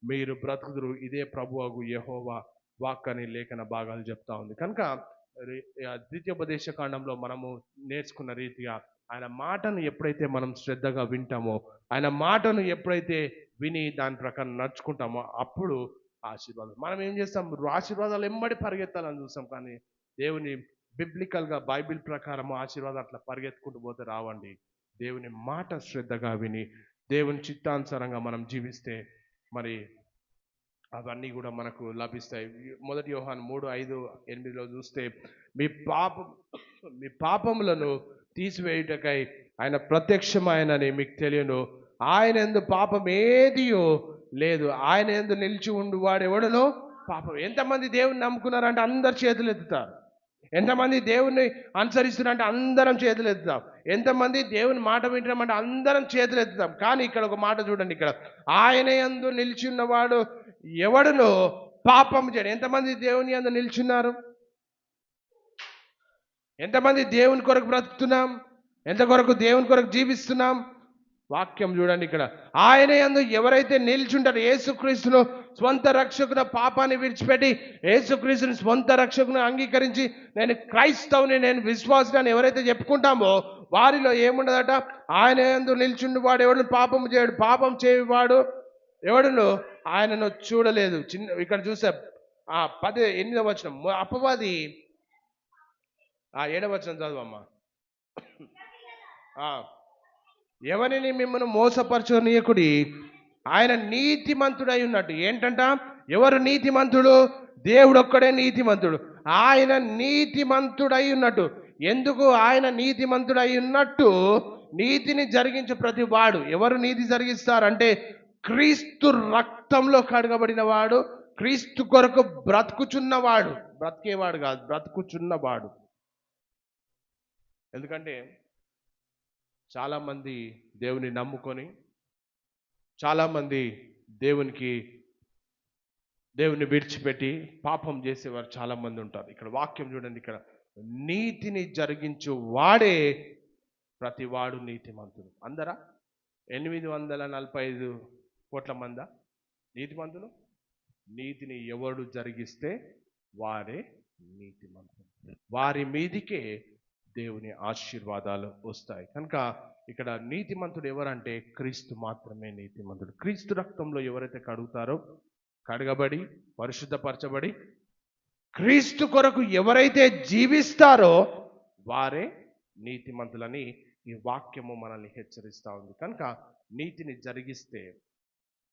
మీరు బ్రతుకుదురు, ఇదే ప్రభువగు యెహోవా వాక్ అని లేఖన భాగాలు చెప్తా ఉంది. కనుక ద్వితీయోపదేశ కాండంలో మనము నేర్చుకున్న రీతిగా ఆయన మాటను ఎప్పుడైతే మనం శ్రద్ధగా వింటామో, ఆయన మాటను ఎప్పుడైతే విని దాని ప్రకారం నడుచుకుంటామో అప్పుడు ఆశీర్వాదం. మనం ఏం చేస్తాం? ఆశీర్వాదాలు ఎమ్మడి పరిగెత్తాలని చూస్తాం, కానీ దేవుని బిబ్లికల్గా బైబిల్ ప్రకారము ఆశీర్వాదం అట్లా పరిగెత్తుకుంటూ పోతే రావండి. దేవుని మాట శ్రద్ధగా విని దేవుని చిత్తానుసారంగా మనం జీవిస్తే మరి అవన్నీ కూడా మనకు లభిస్తాయి. 1 యోహాను 3:5-8 చూస్తే మీ పాపములను తీసివేయుటకై ఆయన ప్రత్యక్షమైనని మీకు తెలియను, ఆయన యందు పాపం ఏదియో లేదు, ఆయన యందు నిలిచి ఉండు వాడు ఎవడనో పాపం. ఎంతమంది దేవుని నమ్ముకున్నారంటే అందరు చేతులు ఎత్తుతారు. ఎంతమంది దేవుణ్ణి అనుసరిస్తున్నారంటే అందరం చేతులు ఎత్తుతాం. ఎంతమంది దేవుని మాట వింటామంటే అందరం చేతులు ఎత్తుతాం. కానీ ఇక్కడ ఒక మాట చూడండి, ఇక్కడ ఆయన యందు నిలిచి ఉన్నవాడు ఎవడునో పాపం చేయడు. ఎంతమంది దేవుని యందు నిలిచున్నారు? ఎంతమంది దేవుని కొరకు బ్రతుకుతున్నాం? ఎంత కొరకు దేవుని కొరకు జీవిస్తున్నాం? వాక్యం చూడండి, ఇక్కడ ఆయన యందు ఎవరైతే నిల్చుంటారో, యేసుక్రీస్తును స్వంత రక్షకున పాపాన్ని విడిచిపెట్టి యేసుక్రీస్తుని స్వంత రక్షకును అంగీకరించి నేను క్రైస్తవుని, నేను విశ్వాసుని ఎవరైతే చెప్పుకుంటామో వారిలో ఏముండదట? ఆయన యందు నిల్చుండు వాడు ఎవడు పాపం చేయడు, పాపం చేయవాడు ఎవడును ఆయనను చూడలేదు. ఇక్కడ చూసే 8వ వచనం, అపవాది 7వ వచనం చదువమ్మా. ఎవరిని మిమ్మల్ని మోసపరచనీయకుడి, ఆయన నీతిమంతుడై ఉన్నట్టు. ఏంటంట? ఎవరు నీతిమంతుడు? దేవుడు ఒక్కడే నీతిమంతుడు. ఆయన నీతిమంతుడై ఉన్నట్టు. ఎందుకు ఆయన నీతిమంతుడై ఉన్నట్టు? నీతిని జరిగించే ప్రతి వాడు. ఎవరు నీతి జరిగిస్తారంటే క్రీస్తు రక్తంలో కడగబడిన వాడు, క్రీస్తు కొరకు బ్రతుకుచున్నవాడు, బ్రతికేవాడు కాదు, బ్రతుకుచున్నవాడు. ఎందుకంటే చాలామంది దేవుని నమ్ముకొని, చాలామంది దేవుని విడిచిపెట్టి పాపం చేసేవారు చాలామంది ఉంటారు. ఇక్కడ వాక్యం చూడండి, ఇక్కడ నీతిని జరిగించు వాడే ప్రతి వాడు నీతిమంతుడు. అందరా 845 కోట్ల మందా నీతిమంతులు? నీతిని ఎవడు జరిగిస్తే వారే నీతిమంతులు, వారి మీదికే దేవుని ఆశీర్వాదాలు వస్తాయి. కనుక ఇక్కడ నీతిమంతుడు ఎవరంటే క్రీస్తు మాత్రమే నీతిమంతుడు. క్రీస్తు రక్తంలో ఎవరైతే కడుగుతారో, కడగబడి పరిశుద్ధపరచబడి క్రీస్తు కొరకు ఎవరైతే జీవిస్తారో వారే నీతిమంతులని ఈ వాక్యము మనల్ని హెచ్చరిస్తూ ఉంది. కనుక నీతిని జరిగిస్తే,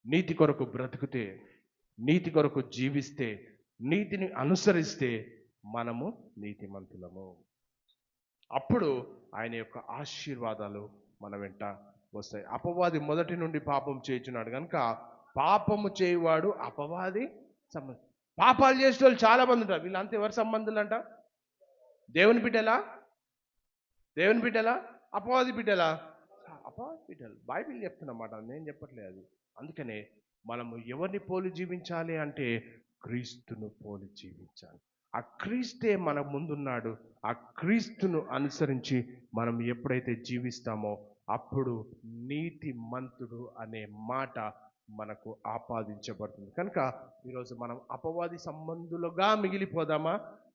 నీతి కొరకు బ్రతికితే, నీతి కొరకు జీవిస్తే, నీతిని అనుసరిస్తే మనము నీతిమంతులము. అప్పుడు ఆయన యొక్క ఆశీర్వాదాలు మన వెంట వస్తాయి. అపవాది మొదటి నుండి పాపం చేయుచున్నాడు కనుక పాపము చేయువాడు అపవాది సంబంధం. పాపాలు చేసే వాళ్ళు చాలా మంది ఉంటారు. వీళ్ళంతా ఎవరి సంబంధులు అంట? దేవుని బిడ్డలా? దేవుని బిడ్డలా? అపవాది బిడ్డలా? అపవాది బిడ్డలు. బైబిల్ చెప్తున్నమాట, నేను చెప్పట్లేదు అది. అందుకనే మనము ఎవరిని పోలి జీవించాలి అంటే క్రీస్తును పోలి జీవించాలి. ఆ క్రీస్తే మన ముందున్నాడు. ఆ క్రీస్తును అనుసరించి మనం ఎప్పుడైతే జీవిస్తామో అప్పుడు నీతిమంతుడు అనే మాట మనకు ఆపాదించబడుతుంది. కనుక ఈరోజు మనం అపవాది సంబంధులుగా మిగిలిపోదామా,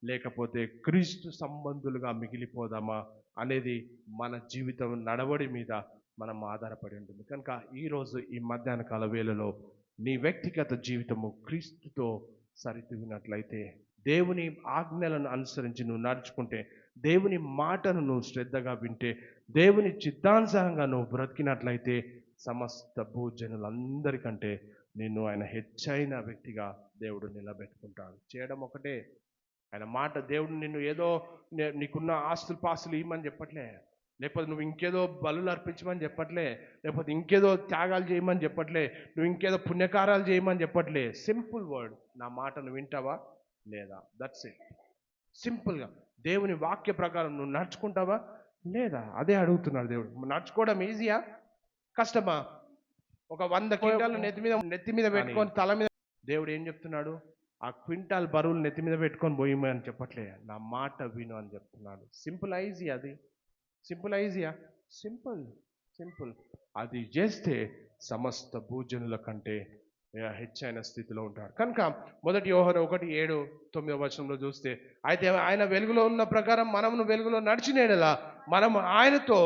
లేకపోతే క్రీస్తు సంబంధులుగా మిగిలిపోదామా అనేది మన జీవితం నడవడి మీద మనం ఆధారపడి ఉంటుంది. కనుక ఈరోజు ఈ మధ్యాహ్న కాల వేళలో నీ వ్యక్తిగత జీవితము క్రీస్తుతో సరితూగినట్లయితే, దేవుని ఆజ్ఞలను అనుసరించి నువ్వు నడుచుకుంటే, దేవుని మాటను నువ్వు శ్రద్ధగా వింటే, దేవుని చిత్తానుసారంగా నువ్వు బ్రతికినట్లయితే సమస్త భూజనులందరికంటే నిన్ను ఆయన హెచ్చైన వ్యక్తిగా దేవుడు నిలబెట్టుకుంటాడు. చేయడం ఒకటే ఆయన మాట. దేవుడు నిన్ను ఏదో నీకున్న ఆస్తులు పాస్తులు ఇవ్వమని చెప్పట్లే, లేకపోతే నువ్వు ఇంకేదో బలులు అర్పించమని చెప్పట్లే, లేకపోతే ఇంకేదో త్యాగాలు చేయమని చెప్పట్లే, నువ్వు ఇంకేదో పుణ్యకారాలు చేయమని చెప్పట్లే. సింపుల్ వర్డ్, నా మాటను వింటావా లేదా? That's it. సింపుల్గా దేవుని వాక్య ప్రకారం నువ్వు నడుచుకుంటావా లేదా, అదే అడుగుతున్నాడు దేవుడు. నడుచుకోవడం ఈజీయా కష్టమా? ఒక 100 క్వింటాలు నెత్తి మీద పెట్టుకొని తల మీద, దేవుడు ఏం చెప్తున్నాడు? ఆ క్వింటాల్ బరువులు నెత్తి మీద పెట్టుకొని పోయి అని చెప్పట్లే, నా మాట విను అని చెప్తున్నాడు. సింపుల్ ఈజీ అది? సింపుల్ ఈజీయా? సింపుల్. అది చేస్తే సమస్త భూజనుల కంటే హెచ్చైన స్థితిలో ఉంటాడు. కనుక 1 యోహాను 1:7-9 చూస్తే, అయితే ఆయన వెలుగులో ఉన్న ప్రకారం మనమును వెలుగులో నడిచినేడలా మనము ఆయనతో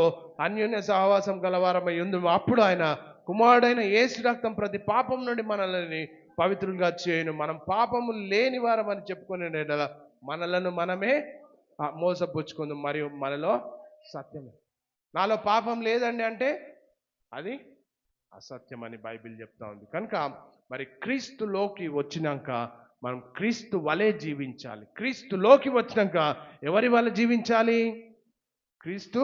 అన్యోన్య సహవాసం గలవారమై ఉందుము. అప్పుడు ఆయన కుమారుడైన యేసు రక్తం ప్రతి పాపం నుండి మనల్ని పవిత్రులుగా చేయను. మనం పాపము లేని వారమని చెప్పుకునేడలా మనలను మనమే మోసపుచ్చుకుందాం, మరియు మనలో సత్యమే. నాలో పాపం లేదండి అంటే అది అసత్యం అని బైబిల్ చెప్తా ఉంది. కనుక మరి క్రీస్తులోకి వచ్చినాక మనం క్రీస్తు వలె జీవించాలి. క్రీస్తులోకి వచ్చినాక ఎవరి వలె జీవించాలి? క్రీస్తు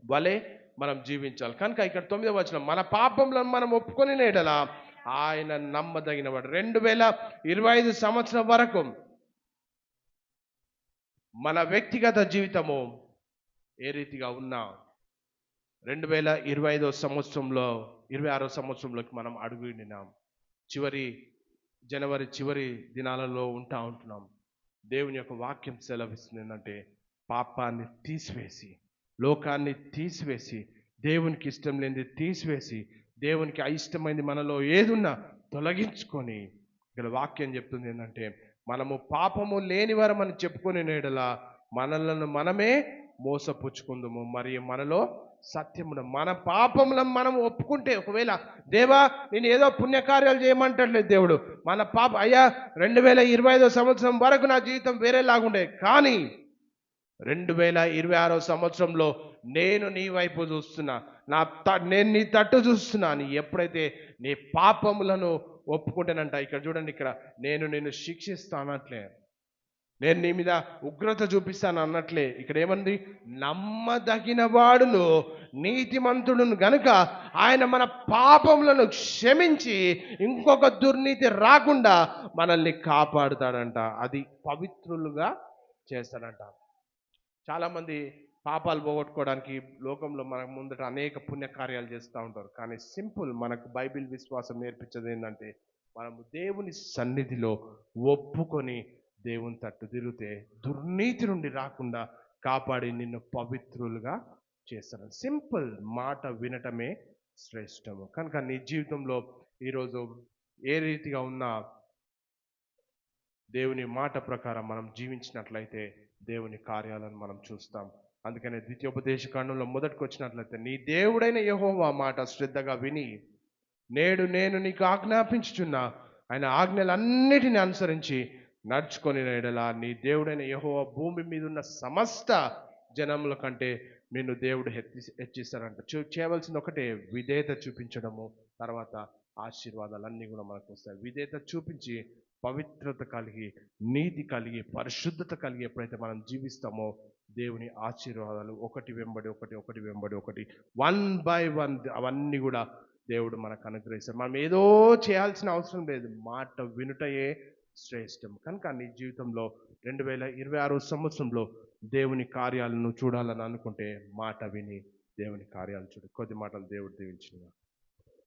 వలె మనం జీవించాలి. కనుక ఇక్కడ 9వ వచనం, మన పాపములను మనం ఒప్పుకొని నేడలా ఆయన నమ్మదగినవాడు. 2025 సంవత్సరం వరకు మన వ్యక్తిగత జీవితము ఏ రీతిగా ఉన్నా 2025 సంవత్సరంలో 26వ సంవత్సరంలోకి మనం అడుగునినాం. జనవరి చివరి దినాలలో ఉంటున్నాం. దేవుని యొక్క వాక్యం సెలవిస్తుంది ఏంటంటే, పాపాన్ని తీసివేసి, లోకాన్ని తీసివేసి, దేవునికి ఇష్టం లేనిది తీసివేసి, దేవునికి అయిష్టమైంది మనలో ఏదున్నా తొలగించుకొని, ఇక్కడ వాక్యం చెప్తుంది ఏంటంటే, మనము పాపము లేనివారమని చెప్పుకొని నేడలా మనలను మనమే మోసపుచ్చుకుందాము, మరియు మనలో సత్యమును, మన పాపములను మనం ఒప్పుకుంటే, ఒకవేళ దేవా నేను ఏదో పుణ్యకార్యాలు చేయమంటట్లేదు దేవుడు, మన పాప అయ్యా 2025 సంవత్సరం వరకు నా జీవితం వేరేలాగుండే, కానీ 2026 సంవత్సరంలో నేను నీ వైపు చూస్తున్నా, నేను నీ తట్టు చూస్తున్నా అని ఎప్పుడైతే నీ పాపములను ఒప్పుకుంటానంట, ఇక్కడ చూడండి, ఇక్కడ నేను నిన్ను శిక్షిస్తానట్లే, నేను నీ మీద ఉగ్రత చూపిస్తాను అన్నట్లే ఇక్కడ ఏమంది, నమ్మదగిన వాడును నీతిమంతుడును గనుక ఆయన మన పాపములను క్షమించి ఇంకొక దుర్నీతి రాకుండా మనల్ని కాపాడుతాడంట. అది పవిత్రులుగా చేస్తాడంట. చాలా మంది పాపాలు పోగొట్టుకోవడానికి లోకంలో మన ముందట అనేక పుణ్యకార్యాలు చేస్తూ ఉంటారు. కానీ సింపుల్, మనకు బైబిల్ విశ్వాసం నేర్పించేది ఏంటంటే, మనము దేవుని సన్నిధిలో ఒప్పుకొని దేవుని తట్టు తిరిగితే దుర్నీతి నుండి రాకుండా కాపాడి నిన్ను పవిత్రులుగా చేస్తాడు. సింపుల్ మాట వినటమే శ్రేష్టము. కనుక నీ జీవితంలో ఈరోజు ఏ రీతిగా ఉన్నా దేవుని మాట ప్రకారం మనం జీవించినట్లయితే దేవుని కార్యాలను మనం చూస్తాం. అందుకనే ద్వితీయోపదేశ కాండంలో మొదటికి వచ్చినట్లయితే, నీ దేవుడైన యెహోవా మాట శ్రద్ధగా విని నేడు నేను నీకు ఆజ్ఞాపించుచున్న ఆయన ఆజ్ఞలన్నిటిని అనుసరించి నడుచుకొని ఎడల నీ దేవుడైన యెహోవా భూమి మీద ఉన్న సమస్త జనముల కంటే నిన్ను దేవుడు హెచ్చిస్తాడంట. చేయవలసింది ఒకటే, విధేయత చూపించడము. తర్వాత ఆశీర్వాదాలన్నీ కూడా మనకు వస్తాయి. విధేయత చూపించి పవిత్రత కలిగి, నీతి కలిగి, పరిశుద్ధత కలిగి ఎప్పుడైతే మనం జీవిస్తామో దేవుని ఆశీర్వాదాలు ఒకటి వెంబడి ఒకటి, ఒకటి వెంబడి ఒకటి, 1 by 1 అవన్నీ కూడా దేవుడు మనకు అనుగ్రహిస్తాడు. మనం ఏదో చేయాల్సిన అవసరం లేదు, మాట వినుటయే శ్రేష్టం. కనుక నీ జీవితంలో 2026 సంవత్సరంలో దేవుని కార్యాలను చూడాలని అనుకుంటే మాట విని దేవుని కార్యాలు చూడు. కొద్ది మాటలు దేవుడు దీవించిన